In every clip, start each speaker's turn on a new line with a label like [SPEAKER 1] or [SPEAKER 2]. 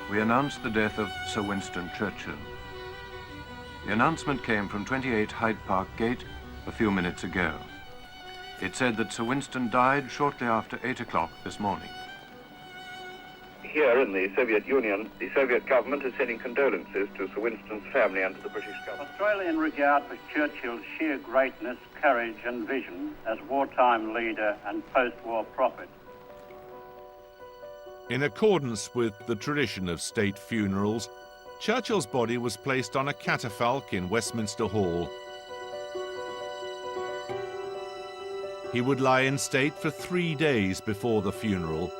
[SPEAKER 1] we announced the death of Sir Winston Churchill. The announcement came from 28 Hyde Park Gate a few minutes ago. It said that Sir Winston died shortly after 8 o'clock this morning.
[SPEAKER 2] Here in the Soviet Union, the Soviet government is sending condolences to Sir Winston's family and to the British government.
[SPEAKER 3] Australian regard for Churchill's sheer greatness, courage and vision as wartime leader and post-war prophet.
[SPEAKER 4] In accordance with the tradition of state funerals, Churchill's body was placed on a catafalque in Westminster Hall. He would lie in state for 3 days before the funeral.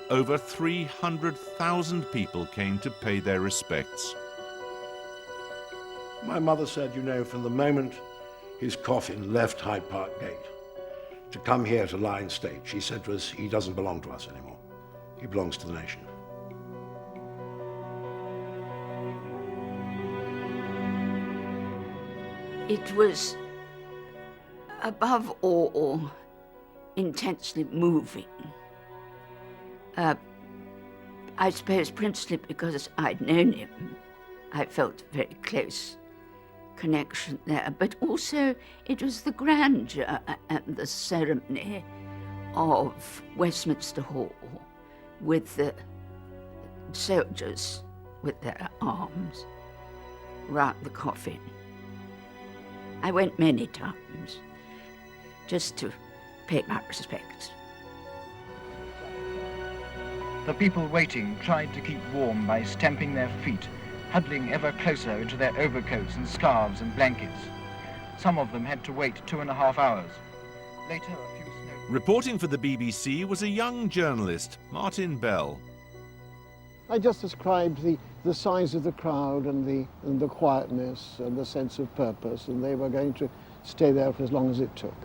[SPEAKER 4] Over 300,000 people came to pay their respects.
[SPEAKER 5] My mother said, you know, from the moment his coffin left Hyde Park Gate to come here to lie in state, she said to us, he doesn't belong to us anymore. He belongs to the nation.
[SPEAKER 6] It was, above all, intensely moving. I suppose principally because I'd known him. I felt a very close connection there, but also it was the grandeur and the ceremony of Westminster Hall with the soldiers with their arms round the coffin. I went many times just to pay my respects.
[SPEAKER 7] The people waiting tried to keep warm by stamping their feet, huddling ever closer into their overcoats and scarves and blankets. Some of them had to wait 2.5 hours. Later, a few snow...
[SPEAKER 4] Reporting for the BBC was a young journalist, Martin Bell.
[SPEAKER 8] I just described the size of the crowd and the quietness and the sense of purpose, and they were going to stay there for as long as it took.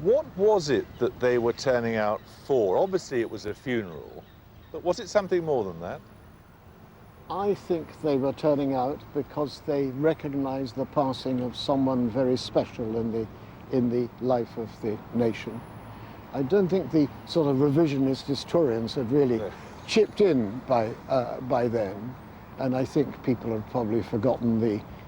[SPEAKER 9] What was it that they were turning out for? Obviously it was a funeral, but was it something more than that?
[SPEAKER 8] I think they were turning out because they recognized the passing of someone very special in the life of the nation. I don't think the sort of revisionist historians had really chipped in by then, and I think people have probably forgotten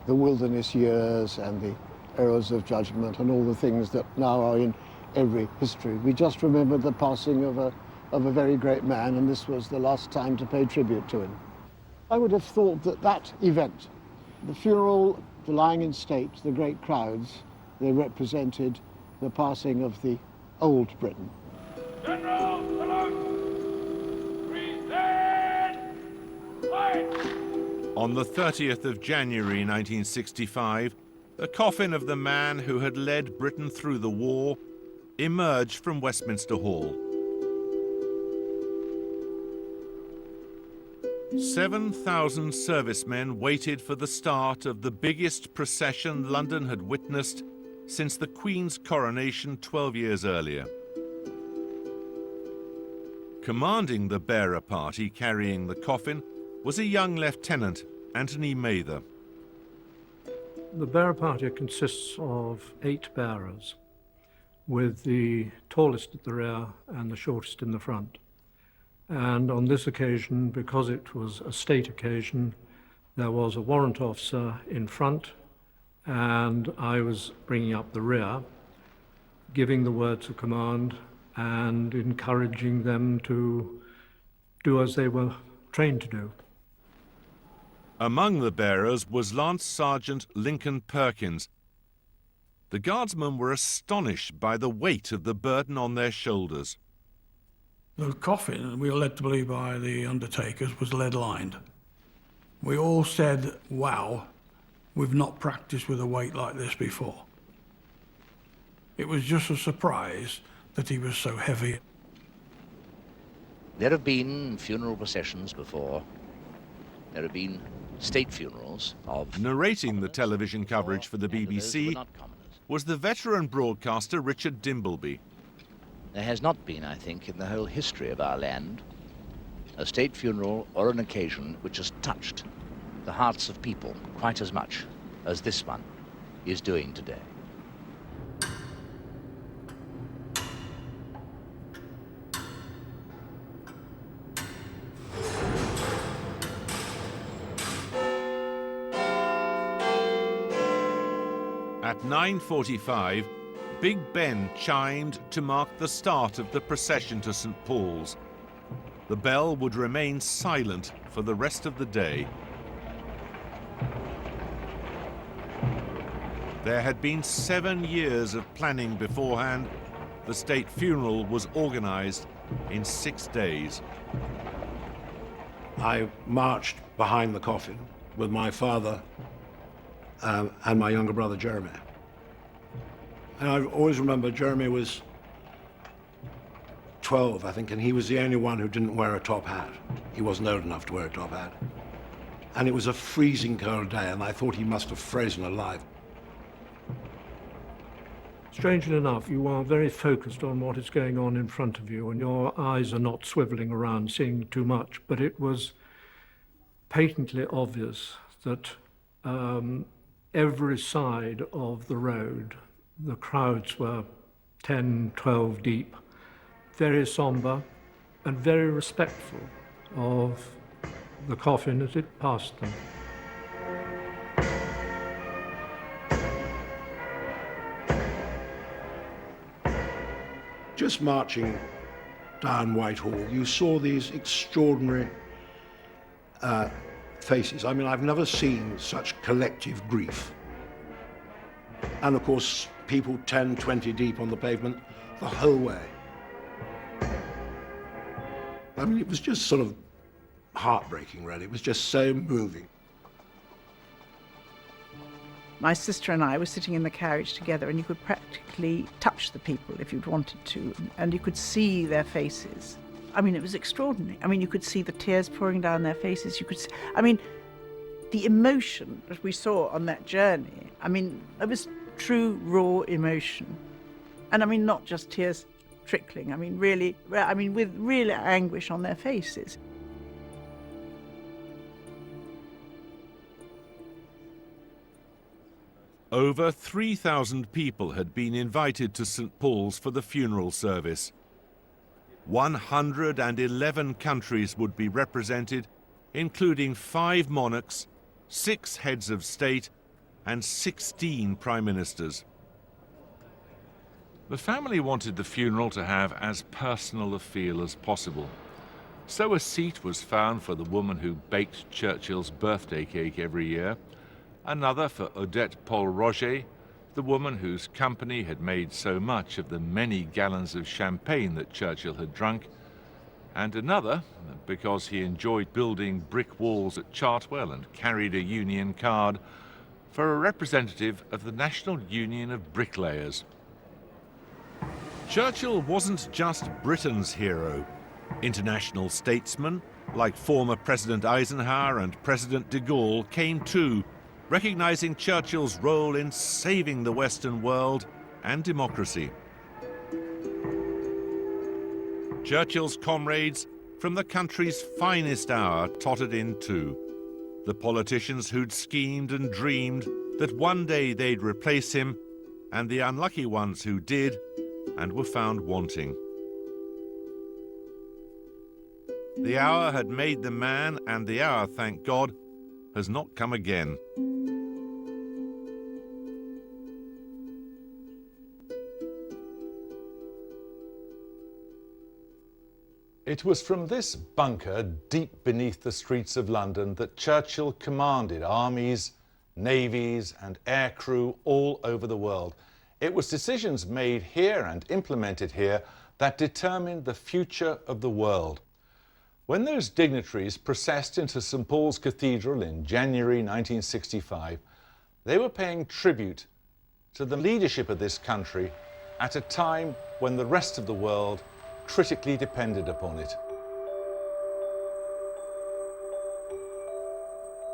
[SPEAKER 8] the wilderness years and the errors of judgment and all the things that now are in every history. We just remember the passing of a very great man, and this was the last time to pay tribute to him. I would have thought that that event, the funeral, the lying in state, the great crowds, they represented the passing of the old Britain.
[SPEAKER 10] General, salute! Present! Fight!
[SPEAKER 4] On the 30th of January 1965, the coffin of the man who had led Britain through the war emerged from Westminster Hall. 7,000 servicemen waited for the start of the biggest procession London had witnessed since the Queen's coronation 12 years earlier. Commanding the bearer party carrying the coffin was a young lieutenant, Anthony Mather.
[SPEAKER 11] The bearer party consists of 8 bearers, with the tallest at the rear and the shortest in the front. And on this occasion, because it was a state occasion, there was a warrant officer in front, and I was bringing up the rear, giving the words of command and encouraging them to do as they were trained to do.
[SPEAKER 4] Among the bearers was Lance Sergeant Lincoln Perkins. The guardsmen were astonished by the weight of the burden on their shoulders.
[SPEAKER 12] The coffin, we were led to believe by the undertakers, was lead-lined. We all said, wow, we've not practiced with a weight like this before. It was just a surprise that he was so heavy.
[SPEAKER 13] There have been funeral processions before. There have been state funerals of...
[SPEAKER 4] Narrating the television coverage for the BBC was the veteran broadcaster Richard Dimbleby.
[SPEAKER 13] There has not been, I think, in the whole history of our land, a state funeral or an occasion which has touched the hearts of people quite as much as this one is doing today.
[SPEAKER 4] At 9:45, Big Ben chimed to mark the start of the procession to St. Paul's. The bell would remain silent for the rest of the day. There had been 7 years of planning beforehand. The state funeral was organised in 6 days.
[SPEAKER 5] I marched behind the coffin with my father and my younger brother Jeremy. And I always remember Jeremy was 12, I think, and he was the only one who didn't wear a top hat. He wasn't old enough to wear a top hat. And it was a freezing cold day, and I thought he must have frozen alive.
[SPEAKER 11] Strangely enough, you are very focused on what is going on in front of you, and your eyes are not swiveling around, seeing too much. But it was patently obvious that every side of the road, the crowds were 10, 12 deep, very sombre and very respectful of the coffin as it passed them.
[SPEAKER 5] Just marching down Whitehall, you saw these extraordinary faces. I mean, I've never seen such collective grief. And of course, people 10, 20 deep on the pavement the whole way. I mean, it was just sort of heartbreaking, really. It was just so moving.
[SPEAKER 14] My sister and I were sitting in the carriage together, and you could practically touch the people if you'd wanted to, and you could see their faces. I mean, it was extraordinary. I mean, you could see the tears pouring down their faces. You could see, I mean, the emotion that we saw on that journey, I mean, it was true, raw emotion. And I mean, not just tears trickling, I mean, really, I mean, with real anguish on their faces.
[SPEAKER 4] Over 3,000 people had been invited to St. Paul's for the funeral service. 111 countries would be represented, including 5 monarchs, 6 heads of state, and 16 prime ministers. The family wanted the funeral to have as personal a feel as possible. So a seat was found for the woman who baked Churchill's birthday cake every year, another for Odette Paul Roger, the woman whose company had made so much of the many gallons of champagne that Churchill had drunk, and another, because he enjoyed building brick walls at Chartwell and carried a union card, for a representative of the National Union of Bricklayers. Churchill wasn't just Britain's hero. International statesmen, like former President Eisenhower and President de Gaulle, came too, recognizing Churchill's role in saving the Western world and democracy. Churchill's comrades from the country's finest hour tottered in too. The politicians who'd schemed and dreamed that one day they'd replace him, and the unlucky ones who did and were found wanting. The hour had made the man, and the hour, thank God, has not come again.
[SPEAKER 9] It was from this bunker deep beneath the streets of London that Churchill commanded armies, navies and aircrew all over the world. It was decisions made here and implemented here that determined the future of the world. When those dignitaries processed into St. Paul's Cathedral in January 1965, they were paying tribute to the leadership of this country at a time when the rest of the world critically depended upon it.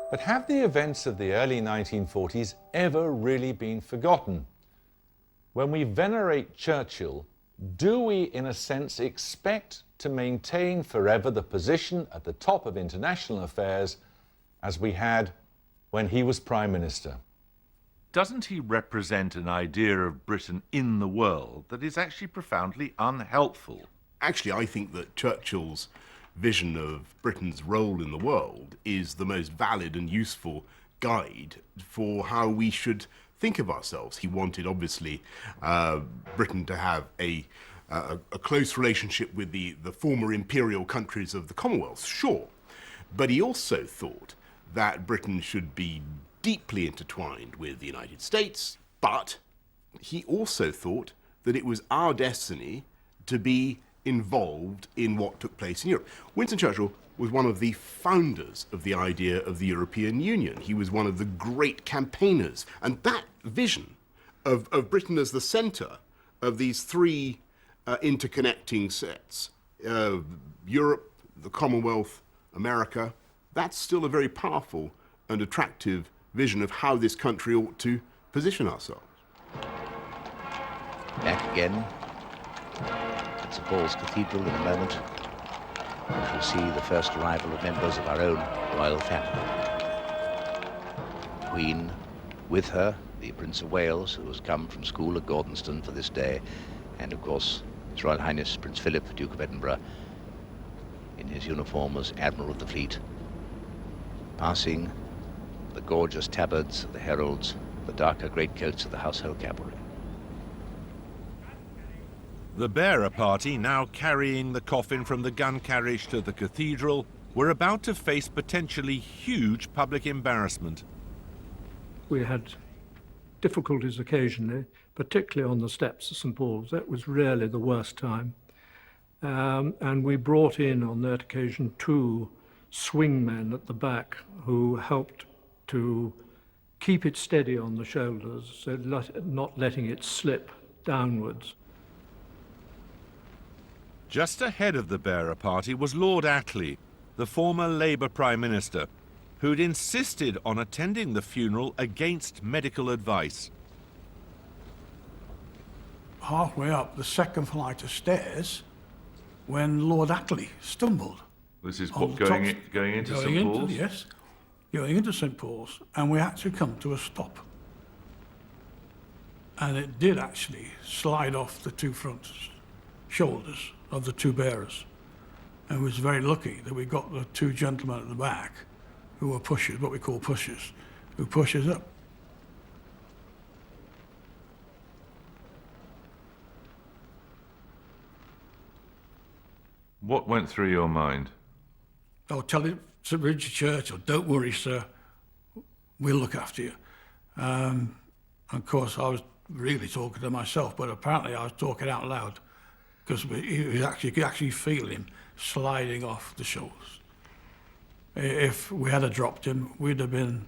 [SPEAKER 9] But have the events of the early 1940s ever really been forgotten? When we venerate Churchill, do we, in a sense, expect to maintain forever the position at the top of international affairs as we had when he was Prime Minister?
[SPEAKER 4] Doesn't he represent an idea of Britain in the world that is actually profoundly unhelpful?
[SPEAKER 15] Actually, I think that Churchill's vision of Britain's role in the world is the most valid and useful guide for how we should think of ourselves. He wanted, obviously, Britain to have a close relationship with the former imperial countries of the Commonwealth, sure. But he also thought that Britain should be deeply intertwined with the United States, but he also thought that it was our destiny to be involved in what took place in Europe. Winston Churchill was one of the founders of the idea of the European Union. He was one of the great campaigners. And that vision of Britain as the centre of these three interconnecting sets, Europe, the Commonwealth, America, that's still a very powerful and attractive vision of how this country ought to position ourselves.
[SPEAKER 13] Back again at St Paul's Cathedral in a moment, we shall see the first arrival of members of our own royal family. The Queen, with her, the Prince of Wales, who has come from school at Gordonston for this day, and of course His Royal Highness Prince Philip, Duke of Edinburgh, in his uniform as Admiral of the Fleet, passing the gorgeous tabards of the heralds, the darker greatcoats of the household cavalry.
[SPEAKER 4] The bearer party, now carrying the coffin from the gun carriage to the cathedral, were about to face potentially huge public embarrassment.
[SPEAKER 11] We had difficulties occasionally, particularly on the steps of St Paul's. That was really the worst time. And we brought in, on that occasion, 2 swingmen at the back who helped to keep it steady on the shoulders, so not letting it slip downwards.
[SPEAKER 4] Just ahead of the bearer party was Lord Attlee, the former Labour Prime Minister, who'd insisted on attending the funeral against medical advice.
[SPEAKER 12] Halfway up the second flight of stairs, when Lord Attlee stumbled.
[SPEAKER 4] This is what, going into St Paul's?
[SPEAKER 12] Yes, going into St Paul's, and we had to come to a stop. And it did actually slide off the 2 front shoulders of the 2 bearers. And we was very lucky that we got the 2 gentlemen at the back who were pushers, what we call pushers, who push us up.
[SPEAKER 4] What went through your mind?
[SPEAKER 12] Oh, tell it to Richard Churchill, don't worry, sir, we'll look after you. Of course, I was really talking to myself, but apparently I was talking out loud, because you could actually feel him sliding off the shoulders. If we had dropped him, we'd have been,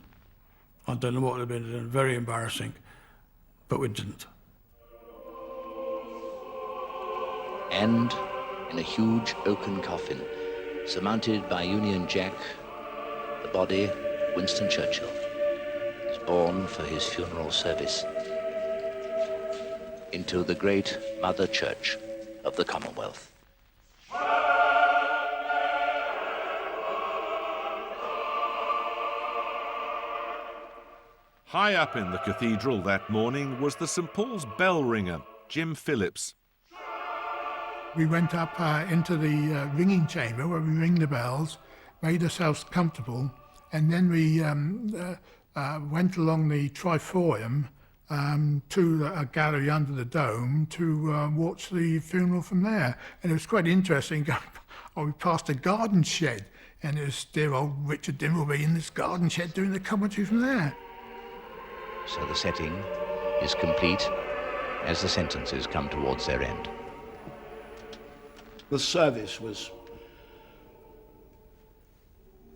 [SPEAKER 12] I don't know what would have been, very embarrassing, but we didn't.
[SPEAKER 13] And in a huge oaken coffin, surmounted by Union Jack, the body of Winston Churchill is borne for his funeral service into the great Mother Church of the Commonwealth.
[SPEAKER 4] High up in the cathedral that morning was the St Paul's bell ringer, Jim Phillips.
[SPEAKER 16] We went up into the ringing chamber where we ring the bells, made ourselves comfortable, and then we went along the triforium to a gallery under the dome to watch the funeral from there. And it was quite interesting. We passed a garden shed, and it was dear old Richard Dimbleby in this garden shed doing the commentary from there.
[SPEAKER 13] So the setting is complete as the sentences come towards their end.
[SPEAKER 5] The service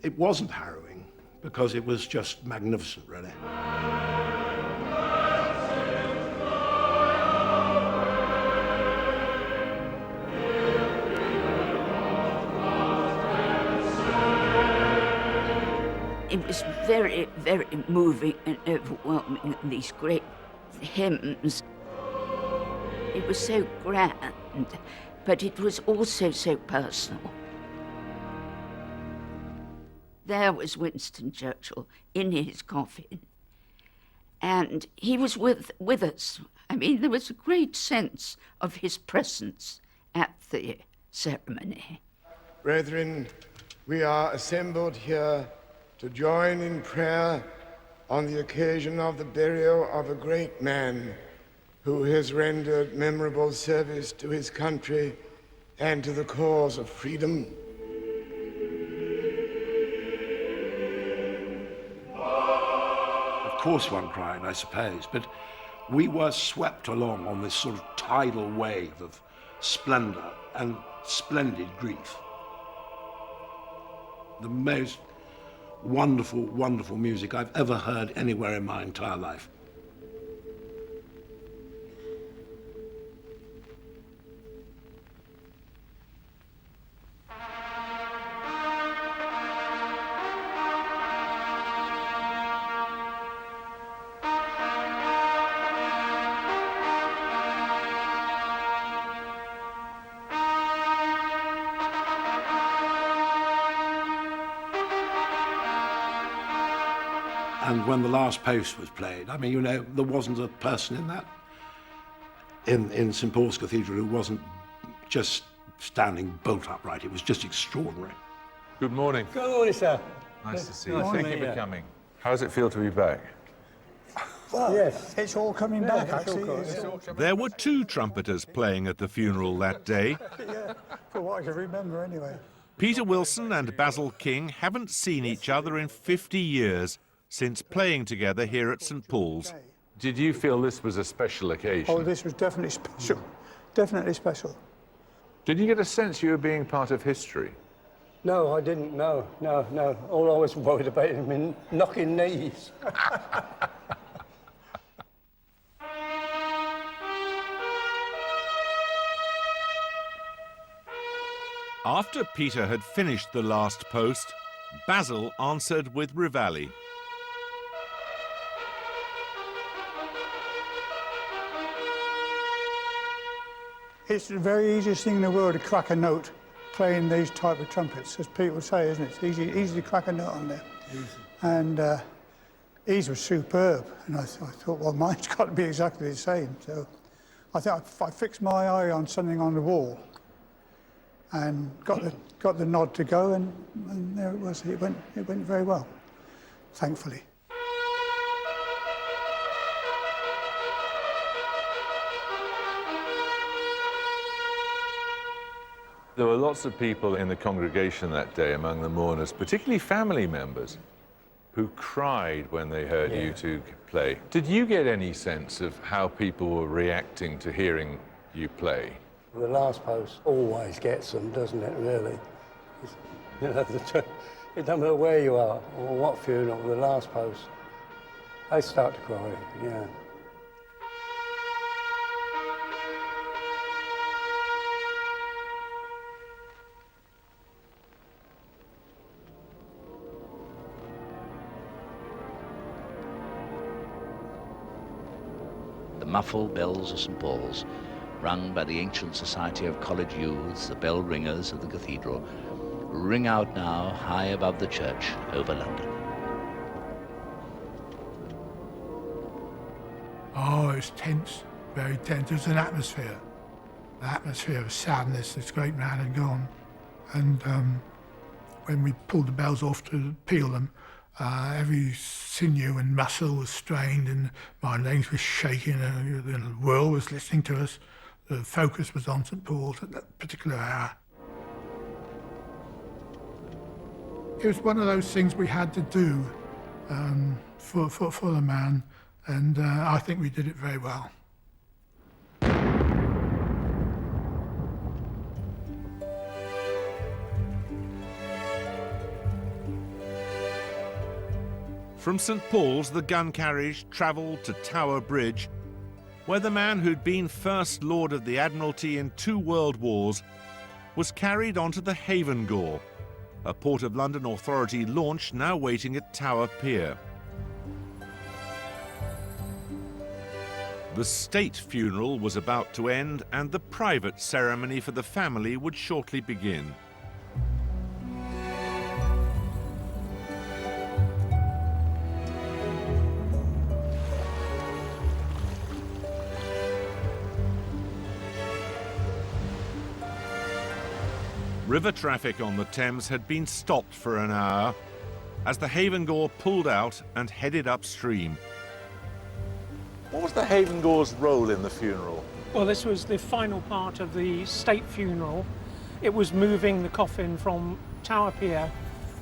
[SPEAKER 5] it wasn't harrowing, because it was just magnificent, really.
[SPEAKER 6] It was very, very moving and overwhelming, these great hymns. It was so grand, but it was also so personal. There was Winston Churchill in his coffin, and he was with us. I mean, there was a great sense of his presence at the ceremony.
[SPEAKER 17] Brethren, we are assembled here to join in prayer on the occasion of the burial of a great man who has rendered memorable service to his country and to the cause of freedom.
[SPEAKER 5] Of course one cried, I suppose, but we were swept along on this sort of tidal wave of splendor and splendid grief. The most wonderful, wonderful music I've ever heard anywhere in my entire life. And when the last post was played, I mean, you know, there wasn't a person in that, in St. Paul's Cathedral who wasn't just standing bolt upright. It was just extraordinary.
[SPEAKER 4] Good morning.
[SPEAKER 18] Good morning, sir.
[SPEAKER 4] Nice to see you. Thank you for coming. How does it feel to be back?
[SPEAKER 18] Well, yes, it's all coming back, actually.
[SPEAKER 4] There were 2 trumpeters playing at the funeral that day.
[SPEAKER 18] Yeah, for what I can remember, anyway.
[SPEAKER 4] Peter Wilson and Basil King haven't seen each other in 50 years since playing together here at St. Paul's. Did you feel this was a special occasion?
[SPEAKER 18] Oh, this was definitely special. Definitely special.
[SPEAKER 4] Did you get a sense you were being part of history?
[SPEAKER 18] No, I didn't. No. All I was worried about was my knocking knees.
[SPEAKER 4] After Peter had finished the last post, Basil answered with Reveille.
[SPEAKER 18] It's the very easiest thing in the world to crack a note playing these type of trumpets, as people say, isn't it? It's easy to crack a note on there. Easy. And his was superb. And I thought, well, mine's got to be exactly the same. So I think I fixed my eye on something on the wall and got the nod to go, and there it was. It went very well, thankfully.
[SPEAKER 4] There were lots of people in the congregation that day among the mourners, particularly family members, who cried when they heard you 2 play. Did you get any sense of how people were reacting to hearing you play?
[SPEAKER 18] The last post always gets them, doesn't it, really? You know, it doesn't matter where you are or what funeral, the last post, they start to cry, yeah.
[SPEAKER 13] The muffled bells of St. Paul's, rung by the ancient society of college youths, the bell ringers of the cathedral, ring out now high above the church over London.
[SPEAKER 16] Oh, it was tense, very tense. There was an atmosphere of sadness. This great man had gone. And when we pulled the bells off to peal them, every sinew and muscle was strained and my legs were shaking and the world was listening to us. The focus was on St. Paul's at that particular hour. It was one of those things we had to do for the man, and I think we did it very well.
[SPEAKER 4] From St. Paul's, the gun carriage travelled to Tower Bridge, where the man who'd been First Lord of the Admiralty in 2 world wars was carried onto the Haven Gore, a Port of London Authority launch now waiting at Tower Pier. The state funeral was about to end, and the private ceremony for the family would shortly begin. River traffic on the Thames had been stopped for an hour, as the Havengore pulled out and headed upstream.
[SPEAKER 9] What was the Havengore's role in the funeral?
[SPEAKER 19] Well, this was the final part of the state funeral. It was moving the coffin from Tower Pier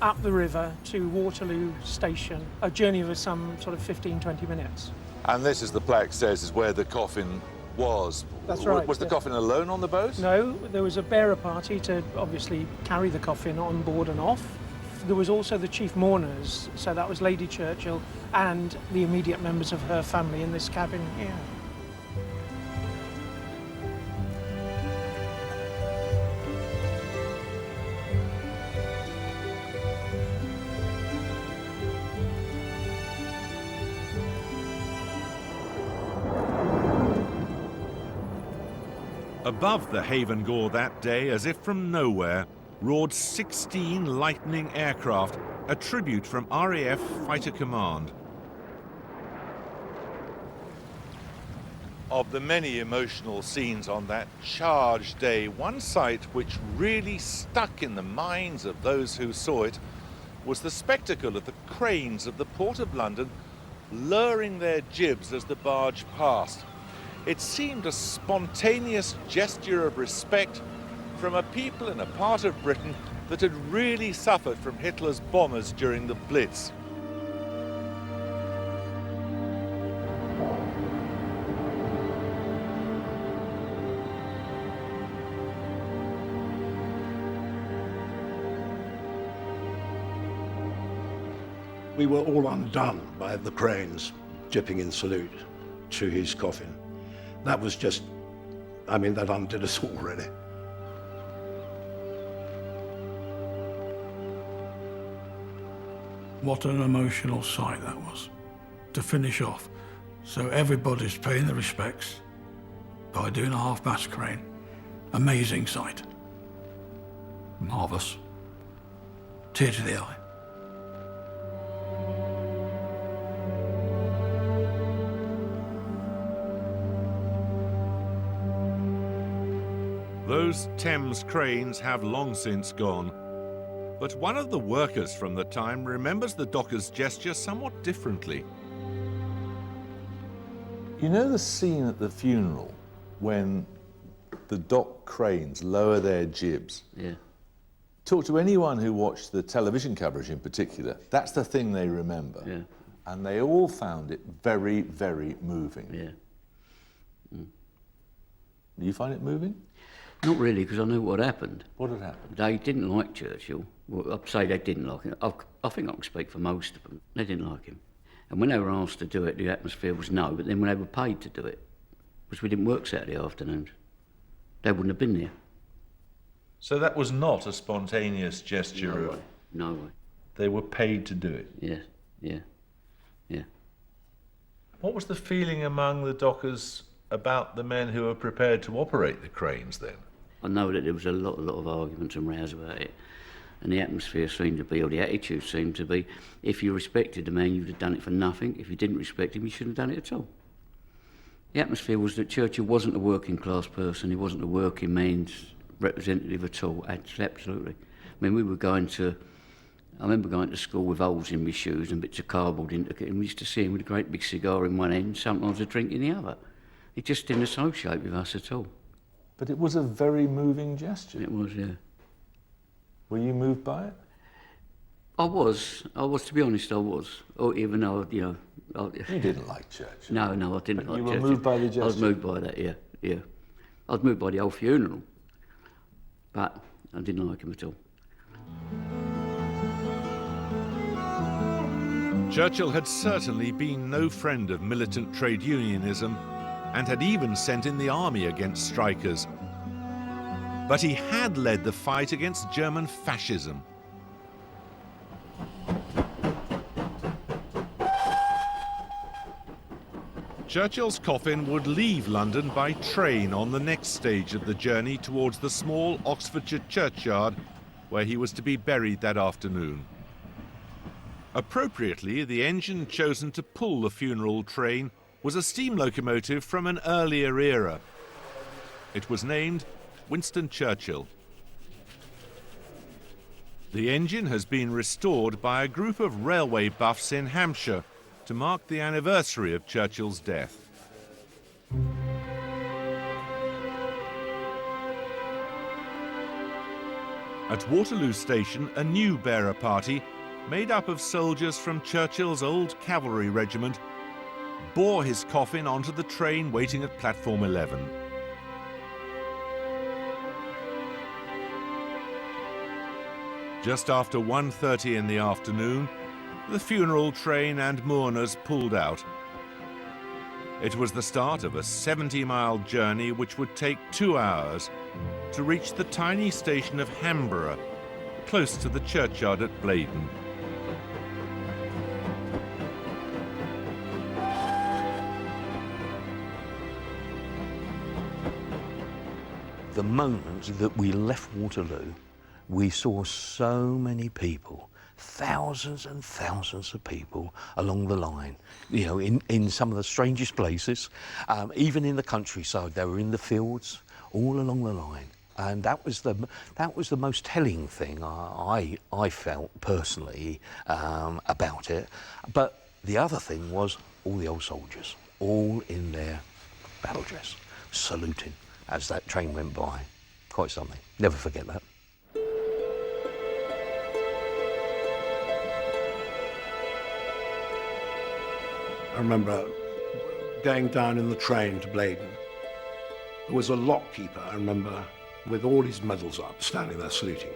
[SPEAKER 19] up the river to Waterloo Station, a journey of some sort of 15-20 minutes.
[SPEAKER 9] And this, as the plaque says, is where the coffin was.
[SPEAKER 19] That's right.
[SPEAKER 9] Was the coffin alone on the boat?
[SPEAKER 19] No, there was a bearer party to obviously carry the coffin on board and off. There was also the chief mourners, so that was Lady Churchill and the immediate members of her family in this cabin here.
[SPEAKER 4] Above the Havengore that day, as if from nowhere, roared 16 Lightning aircraft, a tribute from RAF Fighter Command.
[SPEAKER 9] Of the many emotional scenes on that charged day, one sight which really stuck in the minds of those who saw it was the spectacle of the cranes of the Port of London lowering their jibs as the barge passed. It seemed a spontaneous gesture of respect from a people in a part of Britain that had really suffered from Hitler's bombers during the Blitz.
[SPEAKER 5] We were all undone by the cranes dipping in salute to his coffin. That was just, I mean, that undid us all, really.
[SPEAKER 12] What an emotional sight that was, to finish off. So everybody's paying their respects by doing a half-mast crane. Amazing sight. Marvellous. Tear to the eye.
[SPEAKER 4] Those Thames cranes have long since gone, but one of the workers from the time remembers the docker's gesture somewhat differently.
[SPEAKER 9] You know the scene at the funeral when the dock cranes lower their jibs?
[SPEAKER 20] Yeah.
[SPEAKER 9] Talk to anyone who watched the television coverage in particular. That's the thing they remember.
[SPEAKER 20] Yeah.
[SPEAKER 9] And they all found it very, very moving.
[SPEAKER 20] Yeah. Mm.
[SPEAKER 9] Do you find it moving?
[SPEAKER 20] Not really, because I knew what happened.
[SPEAKER 9] What had happened?
[SPEAKER 20] They didn't like Churchill. Well, I'd say they didn't like him. I think I can speak for most of them. They didn't like him. And when they were asked to do it, the atmosphere was no, but then when they were paid to do it, because we didn't work Saturday afternoons, they wouldn't have been there.
[SPEAKER 9] So that was not a spontaneous gesture?
[SPEAKER 20] No way. No way.
[SPEAKER 9] They were paid to do it?
[SPEAKER 20] Yeah, yeah, yeah.
[SPEAKER 9] What was the feeling among the dockers about the men who were prepared to operate the cranes then?
[SPEAKER 20] I know that there was a lot of arguments and rows about it, and the atmosphere seemed to be, or the attitude seemed to be, if you respected the man, you'd have done it for nothing. If you didn't respect him, you shouldn't have done it at all. The atmosphere was that Churchill wasn't a working class person, he wasn't a working man's representative at all, absolutely. I mean, we were I remember going to school with holes in my shoes and bits of cardboard in it, and we used to see him with a great big cigar in one end, sometimes a drink in the other. He just didn't associate with us at all.
[SPEAKER 9] But it was a very moving gesture.
[SPEAKER 20] It was, yeah.
[SPEAKER 9] Were you moved by it?
[SPEAKER 20] I was, to be honest, I was. Or even though, you know...
[SPEAKER 9] You didn't like Churchill?
[SPEAKER 20] No, I didn't like
[SPEAKER 9] you
[SPEAKER 20] Churchill.
[SPEAKER 9] You were moved by the gesture?
[SPEAKER 20] I was moved by that, yeah, yeah. I was moved by the whole funeral, but I didn't like him at all.
[SPEAKER 4] Churchill had certainly been no friend of militant trade unionism and had even sent in the army against strikers. But he had led the fight against German fascism. Churchill's coffin would leave London by train on the next stage of the journey towards the small Oxfordshire churchyard, where he was to be buried that afternoon. Appropriately, the engine chosen to pull the funeral train was a steam locomotive from an earlier era. It was named Winston Churchill. The engine has been restored by a group of railway buffs in Hampshire to mark the anniversary of Churchill's death. At Waterloo Station, a new bearer party, made up of soldiers from Churchill's old cavalry regiment, bore his coffin onto the train waiting at platform 11. Just after 1:30 in the afternoon, the funeral train and mourners pulled out. It was the start of a 70-mile journey which would take 2 hours to reach the tiny station of Hamborough, close to the churchyard at Blaydon.
[SPEAKER 21] The moment that we left Waterloo, we saw so many people, thousands and thousands of people along the line, you know, in some of the strangest places, even in the countryside. They were in the fields, all along the line. And that was the most telling thing I felt personally about it. But the other thing was all the old soldiers, all in their battle dress, saluting as that train went by. Quite something. Never forget that.
[SPEAKER 5] I remember going down in the train to Blaydon. There was a lockkeeper, I remember, with all his medals up, standing there saluting.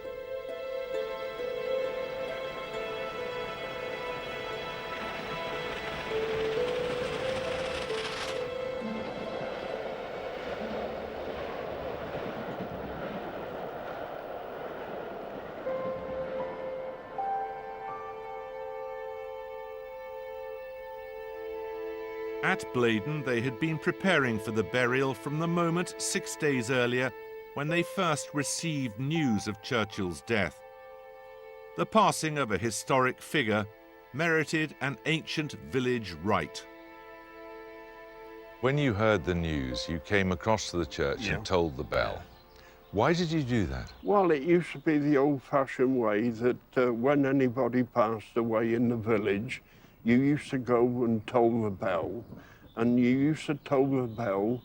[SPEAKER 4] At Blaydon, they had been preparing for the burial from the moment 6 days earlier when they first received news of Churchill's death. The passing of a historic figure merited an ancient village rite.
[SPEAKER 9] When you heard the news, you came across to the church and tolled the bell. Why did you do that?
[SPEAKER 22] Well, it used to be the old-fashioned way that when anybody passed away in the village, you used to go and toll the bell, and you used to toll the bell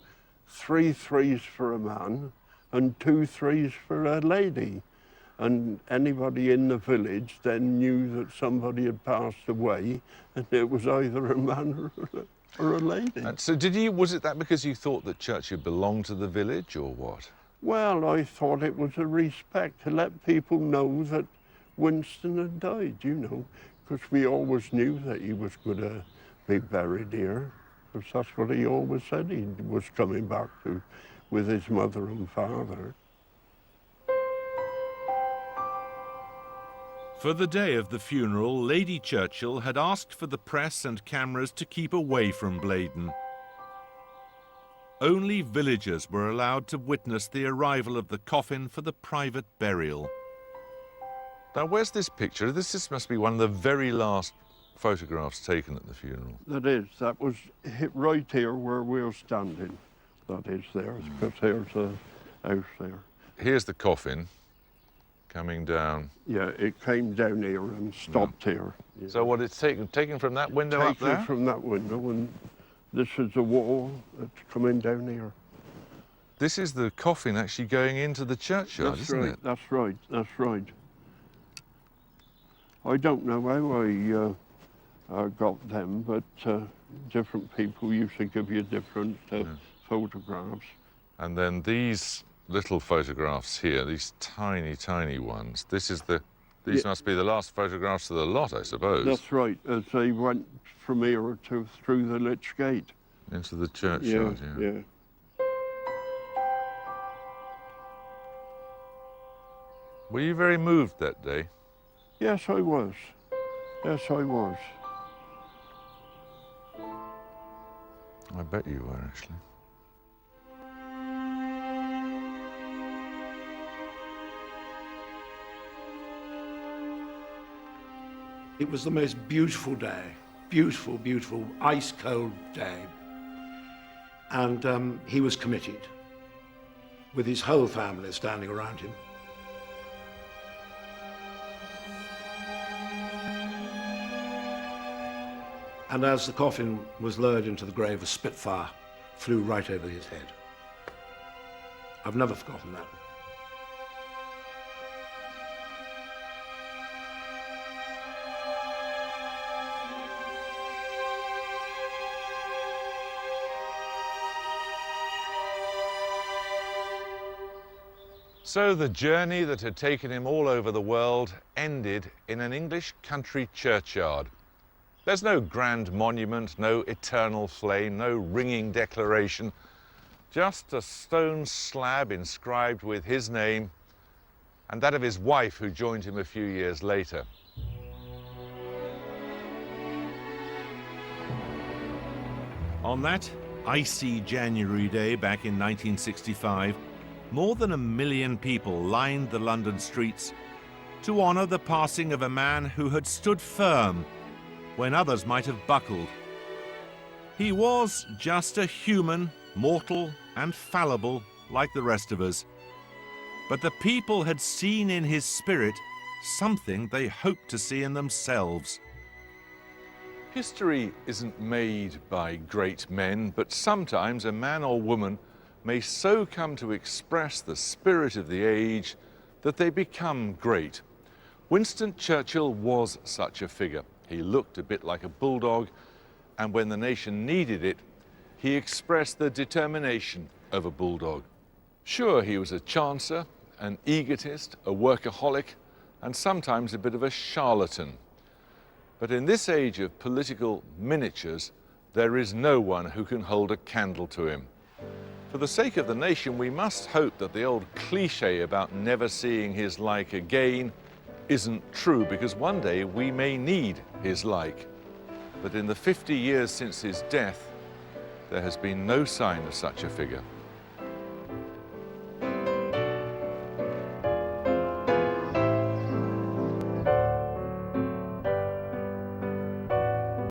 [SPEAKER 22] 3 threes for a man and 2 threes for a lady. And anybody in the village then knew that somebody had passed away, and it was either a man or a lady.
[SPEAKER 9] And so was it that because you thought that Churchill belonged to the village, or what?
[SPEAKER 22] Well, I thought it was a respect to let people know that Winston had died, you know, because we always knew that he was going to be buried here, because that's what he always said he was coming back to with his mother and father.
[SPEAKER 4] For the day of the funeral, Lady Churchill had asked for the press and cameras to keep away from Blaydon. Only villagers were allowed to witness the arrival of the coffin for the private burial.
[SPEAKER 9] Now, where's this picture? This must be one of the very last photographs taken at the funeral.
[SPEAKER 22] That was right here where we're standing. That is there, because there's a house there.
[SPEAKER 9] Here's the coffin coming down.
[SPEAKER 22] Yeah, it came down here and stopped here. Yeah.
[SPEAKER 9] So what, it's taken from that window up there?
[SPEAKER 22] Taken from that window, and this is the wall that's coming down here.
[SPEAKER 9] This is the coffin actually going into the churchyard, isn't it?
[SPEAKER 22] That's right, that's right. I don't know how I got them, but different people used to give you different photographs.
[SPEAKER 9] And then these little photographs here, these tiny, tiny ones, these must be the last photographs of the lot, I suppose.
[SPEAKER 22] That's right, as they went from here through the Lich Gate.
[SPEAKER 9] Into the churchyard, yeah. Were you very moved that day?
[SPEAKER 22] Yes, I was. Yes, I was.
[SPEAKER 9] I bet you were, actually.
[SPEAKER 5] It was the most beautiful day, beautiful, beautiful, ice-cold day. And he was committed, with his whole family standing around him. And as the coffin was lowered into the grave, a Spitfire flew right over his head. I've never forgotten that.
[SPEAKER 9] So the journey that had taken him all over the world ended in an English country churchyard. There's no grand monument, no eternal flame, no ringing declaration, just a stone slab inscribed with his name and that of his wife, who joined him a few years later.
[SPEAKER 4] On that icy January day back in 1965, more than 1 million people lined the London streets to honour the passing of a man who had stood firm when others might have buckled. He was just a human, mortal and fallible like the rest of us. But the people had seen in his spirit something they hoped to see in themselves.
[SPEAKER 9] History isn't made by great men, but sometimes a man or woman may so come to express the spirit of the age that they become great. Winston Churchill was such a figure. He looked a bit like a bulldog, and when the nation needed it, he expressed the determination of a bulldog. Sure, he was a chancer, an egotist, a workaholic, and sometimes a bit of a charlatan. But in this age of political miniatures, there is no one who can hold a candle to him. For the sake of the nation, we must hope that the old cliché about never seeing his like again isn't true, because one day we may need his like. But in the 50 years since his death, there has been no sign of such a figure.